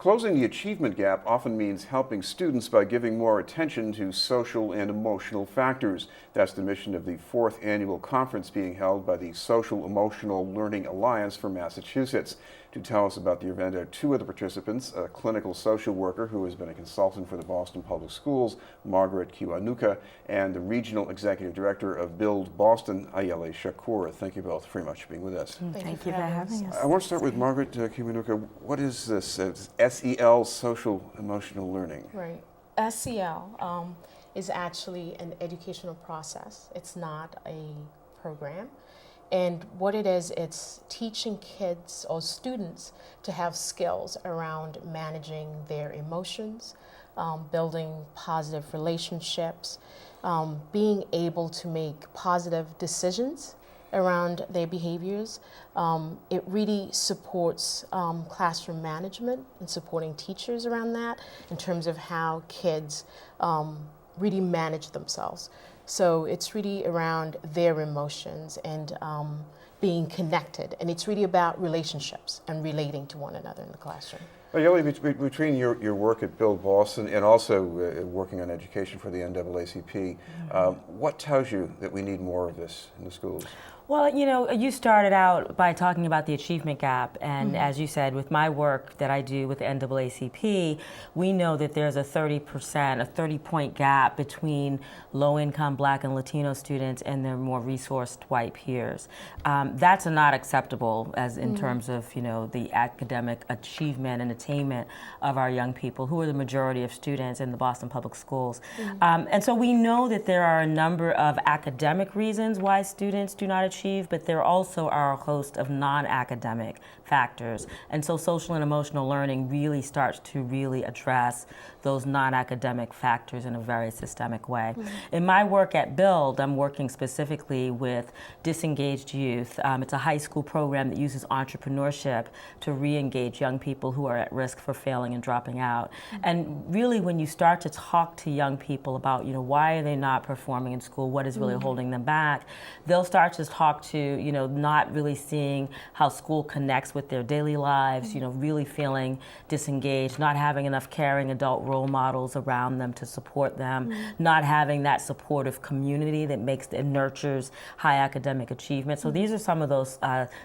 Closing the achievement gap often means helping students by giving more attention to social and emotional factors. That's the mission of the 4th annual conference being held by the SocialEmotional Learning Alliance for Massachusetts. To tell us about the event are two of the participants, a clinical social worker who has been a consultant for the Boston Public Schools, Margaret Kiwanuka, and the regional executive director of Build Boston, Ayele Shakur. Thank you both very much for being with us. Thank you for having us. I want to start with Margaret Kiwanuka. What is this SEL, Social Emotional Learning? Right. SEL is actually an educational process. It's not a program. And what it is, it's teaching kids or students to have skills around managing their emotions, building positive relationships, being able to make positive decisions around their behaviors. It really supports classroom management and supporting teachers around that in terms of how kids really manage themselves. So it's really around their emotions and being connected. And it's really about relationships and relating to one another in the classroom. Ayele, between your work at Build Boston and also working on education for the NAACP, what tells you that we need more of this in the schools? Well, you know, you started out by talking about the achievement gap, and as you said, with my work that I do with the NAACP, we know that there's a 30-point gap between low-income Black and Latino students and their more resourced white peers. That's not acceptable as in terms of, you know, the academic achievement and attainment of our young people, who are the majority of students in the Boston Public Schools. And so we know that there are a number of academic reasons why students do not achieve, but there also are a host of non-academic factors. And so social and emotional learning really starts to really address those non-academic factors in a very systemic way. In my work at Build, I'm working specifically with disengaged youth. It's a high school program that uses entrepreneurship to re-engage young people who are at risk for failing and dropping out. And really, when you start to talk to young people about, you know, why are they not performing in school, what is really holding them back, they'll start to talk to, you know, not really seeing how school connects with their daily lives, you know, really feeling disengaged, not having enough caring adult role models around them to support them, not having that supportive community that makes and nurtures high academic achievement. So these are some of those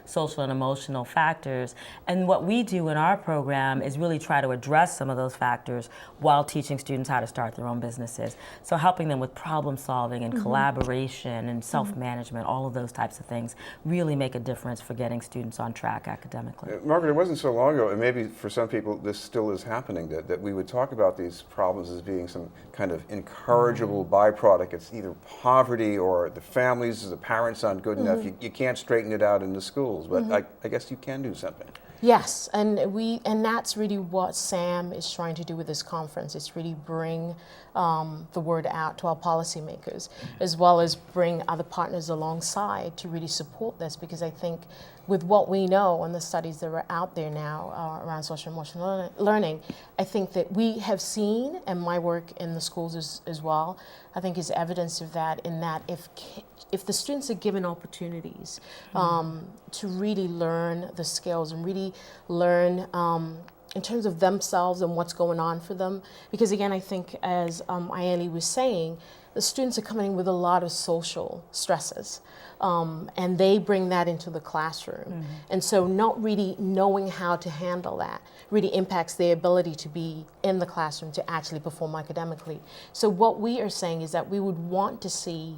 social and emotional factors. And what we do in our program is really try to address some of those factors while teaching students how to start their own businesses. So helping them with problem solving and collaboration and self-management, all of those types of things really make a difference for getting students on track academically. Margaret, it wasn't so long ago, and maybe for some people this still is happening, that we would talk about these problems as being some kind of incorrigible byproduct. It's either poverty or the families, the parents aren't good enough. You can't straighten it out in the schools, but I guess you can do something. Yes, and that's really what Sam is trying to do with this conference. It's really bring the word out to our policymakers, as well as bring other partners alongside to really support this, because I think with what we know and the studies that are out there now around social emotional learning, I think that we have seen, and my work in the schools as well, I think is evidence of that, in that if the students are given opportunities to really learn the skills and really learn in terms of themselves and what's going on for them, because again, I think as Ayele was saying, the students are coming in with a lot of social stresses, and they bring that into the classroom. And so not really knowing how to handle that really impacts their ability to be in the classroom to actually perform academically. So what we are saying is that we would want to see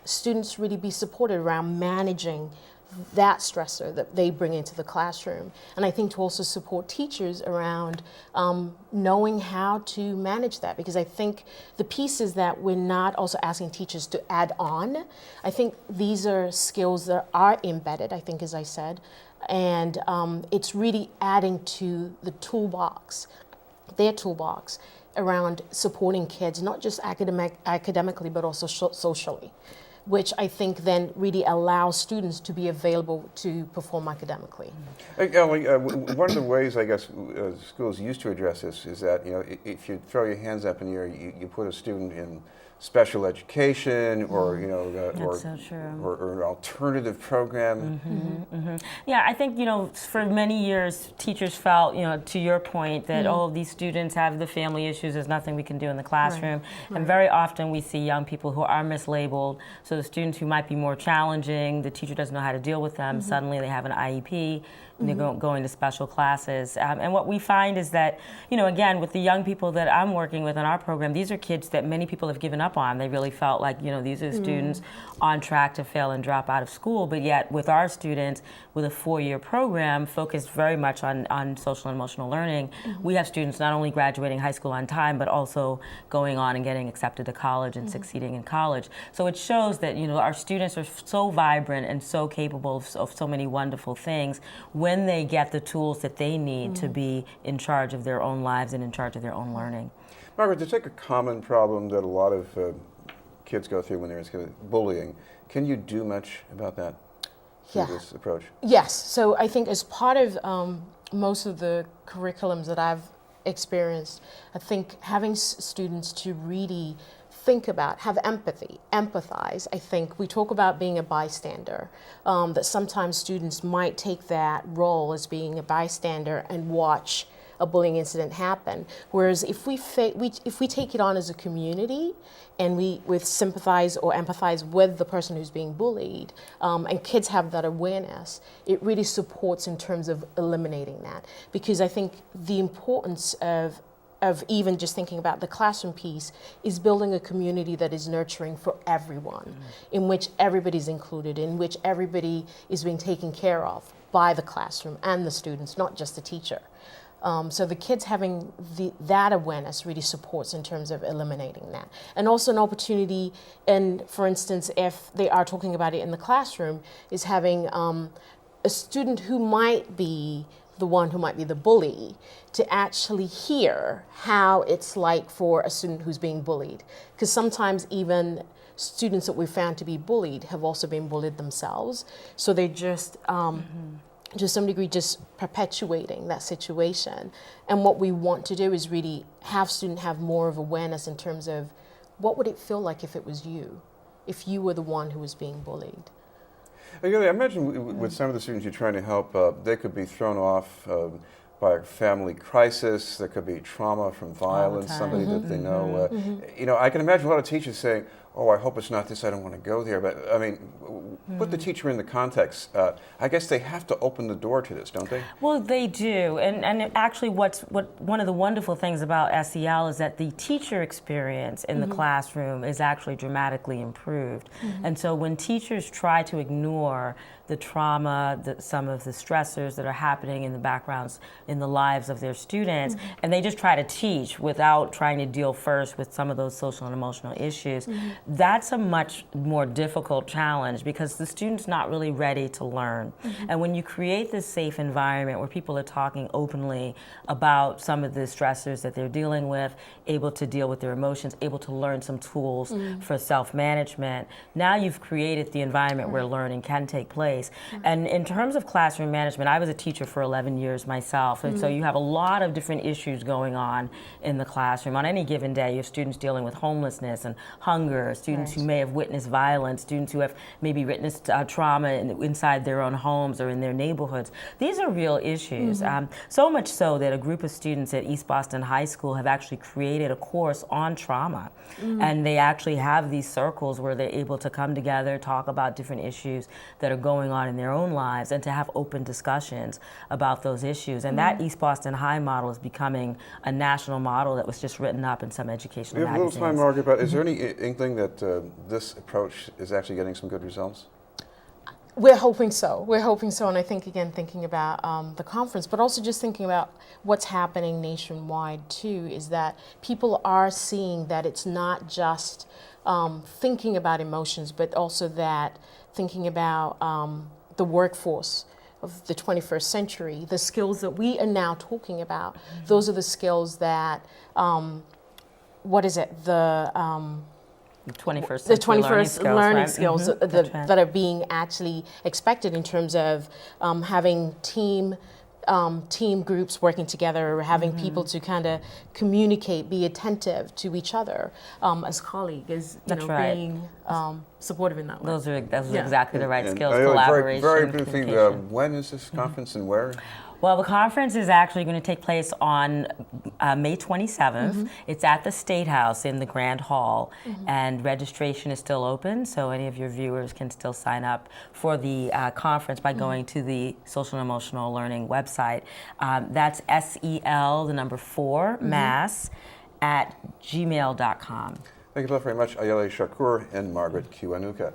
students really be supported around managing that stressor that they bring into the classroom. And I think to also support teachers around knowing how to manage that, because I think the pieces that we're not also asking teachers to add on, I think these are skills that are embedded, I think, as I said, and it's really adding to the toolbox, their toolbox, around supporting kids, not just academically, but also socially, which I think then really allows students to be available to perform academically. One of the ways, I guess, schools used to address this is that, you know, if you throw your hands up in the air, you put a student in special education or That's so true. or an alternative program. Yeah, I think, for many years, teachers felt, to your point, that, these students have the family issues, there's nothing we can do in the classroom. Right. And very often we see young people who are mislabeled. So the students who might be more challenging, the teacher doesn't know how to deal with them, suddenly they have an IEP, and they're going to special classes. And what we find is that, again, with the young people that I'm working with in our program, these are kids that many people have given up on. They really felt like, these are students on track to fail and drop out of school. But yet with our students, with a 4-year program focused very much on social and emotional learning, we have students not only graduating high school on time, but also going on and getting accepted to college and succeeding in college. So it shows that, our students are so vibrant and so capable of so many wonderful things when they get the tools that they need to be in charge of their own lives and in charge of their own learning. Margaret, to take a common problem that a lot of kids go through when they're in school, bullying, can you do much about that through this approach? Yes. So I think as part of most of the curriculums that I've experienced, I think having students to really think about, have empathy, empathize. I think we talk about being a bystander, that sometimes students might take that role as being a bystander and watch a bullying incident happen. Whereas if we take it on as a community and we sympathize or empathize with the person who's being bullied, and kids have that awareness, it really supports in terms of eliminating that. Because I think the importance of even just thinking about the classroom piece is building a community that is nurturing for everyone, in which everybody's included, in which everybody is being taken care of by the classroom and the students, not just the teacher. So the kids having that awareness really supports in terms of eliminating that. And also an opportunity, and for instance, if they are talking about it in the classroom, is having a student who might be the one who might be the bully to actually hear how it's like for a student who's being bullied. Because sometimes even students that we found to be bullied have also been bullied themselves. So they just to some degree just perpetuating that situation. And what we want to do is really have students have more of awareness in terms of what would it feel like if it was you, if you were the one who was being bullied. I imagine with some of the students you're trying to help, they could be thrown off by a family crisis. There could be trauma from violence, somebody that they know. I can imagine a lot of teachers saying, "Oh, I hope it's not this. I don't want to go there." But I mean, put the teacher in the context. I guess they have to open the door to this, don't they? Well, they do, and actually, what one of the wonderful things about SEL is that the teacher experience in the classroom is actually dramatically improved. And so, when teachers try to ignore the trauma, some of the stressors that are happening in the backgrounds in the lives of their students, and they just try to teach without trying to deal first with some of those social and emotional issues, that's a much more difficult challenge because the student's not really ready to learn. And when you create this safe environment where people are talking openly about some of the stressors that they're dealing with, able to deal with their emotions, able to learn some tools for self-management, now you've created the environment where learning can take place. And in terms of classroom management, I was a teacher for 11 years myself, and so you have a lot of different issues going on in the classroom. On any given day, you have students dealing with homelessness and hunger, students who may have witnessed violence, students who have maybe witnessed trauma inside their own homes or in their neighborhoods. These are real issues, so much so that a group of students at East Boston High School have actually created a course on trauma, and they actually have these circles where they're able to come together, talk about different issues that are going on in their own lives, and to have open discussions about those issues. And that East Boston High model is becoming a national model that was just written up in some educational magazines. We have a little time, Margaret, but is there any inkling that this approach is actually getting some good results? We're hoping so. We're hoping so, and I think, again, thinking about the conference, but also just thinking about what's happening nationwide, too, is that people are seeing that it's not just thinking about emotions, but also that thinking about the workforce of the 21st century, the skills that we are now talking about. Those are the skills that, what is it, the 21st learning skills that are being actually expected in terms of having team team groups working together, having people to kind of communicate, be attentive to each other as colleagues, That's right. being supportive in that way. Those are Yeah. exactly the right And skills, very, collaboration, very briefly, communication. when is this conference and where? Well, the conference is actually going to take place on May 27th. It's at the State House in the Grand Hall, and registration is still open, so any of your viewers can still sign up for the conference by going to the Social and Emotional Learning website. That's SEL, the number 4, mass, at gmail.com. Thank you both very much, Ayele Shakur and Margaret Kiwanuka.